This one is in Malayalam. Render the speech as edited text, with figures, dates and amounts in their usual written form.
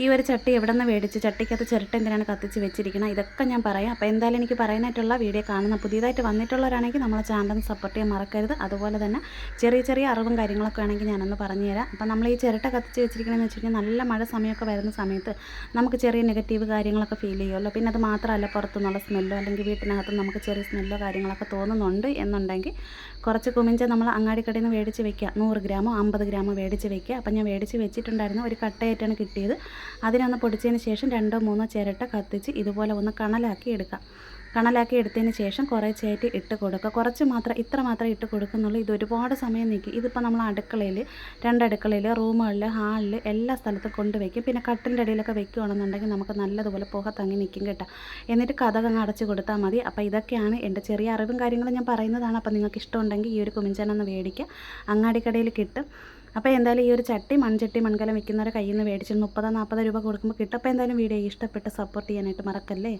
ഈ ഒരു ചട്ടി എവിടെ നിന്ന് മേടിച്ചു, ചട്ടിക്കകത്ത് ചിരട്ട എന്തിനാണ് കത്തിച്ച് വെച്ചിരിക്കുന്നത്, ഇതൊക്കെ ഞാൻ പറയാം. അപ്പോൾ എന്തായാലും എനിക്ക് പറയാനായിട്ടുള്ള വീഡിയോ കാണുന്ന പുതിയതായിട്ട് വന്നിട്ടുള്ളവരാണെങ്കിൽ നമ്മളെ ചാനൽ സപ്പോർട്ട് ചെയ്യാൻ മറക്കരുത്. അതുപോലെ തന്നെ ചെറിയ ചെറിയ അറിവും കാര്യങ്ങളൊക്കെ ആണെങ്കിൽ ഞാനൊന്ന് പറഞ്ഞു തരാം. അപ്പോൾ നമ്മൾ ഈ ചിരട്ട കത്തിച്ച് വെച്ചിരിക്കണമെന്ന് വെച്ച് കഴിഞ്ഞാൽ നല്ല മഴ സമയമൊക്കെ വരുന്ന സമയത്ത് നമുക്ക് ചെറിയ നെഗറ്റീവ് കാര്യങ്ങളൊക്കെ ഫീൽ ചെയ്യുമല്ലോ. പിന്നെ അത് മാത്രമല്ല പുറത്തുനിന്നുള്ള സ്മെല്ലോ അല്ലെങ്കിൽ വീട്ടിനകത്ത് നമുക്ക് ചെറിയ സ്മെല്ലോ കാര്യങ്ങളൊക്കെ തോന്നുന്നുണ്ട് എന്നുണ്ടെങ്കിൽ കുറച്ച് കുമിഞ്ച നമ്മൾ അങ്ങാടിക്കടയിൽ നിന്ന് മേടിച്ച് വെക്കുക. 100 ഗ്രാമോ 50 ഗ്രാമോ മേടിച്ച് വെക്കുക. അപ്പോൾ ഞാൻ മേടിച്ച് വെച്ചിട്ടുണ്ടായിരുന്നു, ഒരു കട്ടയായിട്ടാണ് കിട്ടിയത്. അതിനൊന്ന് പൊടിച്ചതിന് ശേഷം 2-3 ചിരട്ട കത്തിച്ച് ഇതുപോലെ ഒന്ന് കണലാക്കി എടുക്കാം. കണലാക്കി എടുത്തതിന് ശേഷം കുറേശ്ശായിട്ട് ഇട്ട് കൊടുക്കുക. കുറച്ച് മാത്രം, ഇത്ര മാത്രമേ ഇട്ട് കൊടുക്കുന്നുള്ളൂ. ഇത് ഒരുപാട് സമയം നിൽക്കും. ഇതിപ്പോൾ നമ്മൾ അടുക്കളയിൽ, 2 അടുക്കളയിൽ, റൂമുകളിൽ, ഹാളിൽ എല്ലാ സ്ഥലത്തും കൊണ്ടുവയ്ക്കും. പിന്നെ കട്ടിലിൻ്റെ അടിയിലൊക്കെ വെക്കുകയാണെന്നുണ്ടെങ്കിൽ നമുക്ക് നല്ലതുപോലെ പുക തങ്ങി നിൽക്കും കേട്ടോ. എന്നിട്ട് കതകങ്ങ് അടച്ച് കൊടുത്താൽ മതി. അപ്പോൾ ഇതൊക്കെയാണ് എൻ്റെ ചെറിയ അറിവും കാര്യങ്ങളും ഞാൻ പറയുന്നതാണ്. അപ്പോൾ നിങ്ങൾക്ക് ഇഷ്ടമുണ്ടെങ്കിൽ ഈ ഒരു കുമിഞ്ചാനൊന്ന് മേടിക്കുക, അങ്ങാടിക്കടയിൽ കിട്ടും. അപ്പോൾ എന്തായാലും ഈ ഒരു ചട്ടി, മൺചട്ടി, മൺകലം വെക്കുന്നവരെ കയ്യിൽ നിന്ന് മേടിച്ച് 30-40 രൂപ കൊടുക്കുമ്പോൾ കിട്ടും. അപ്പോൾ എന്തായാലും വീഡിയോ ഇഷ്ടപ്പെട്ട് സപ്പോർട്ട് ചെയ്യാനായിട്ട് മറക്കല്ലേ.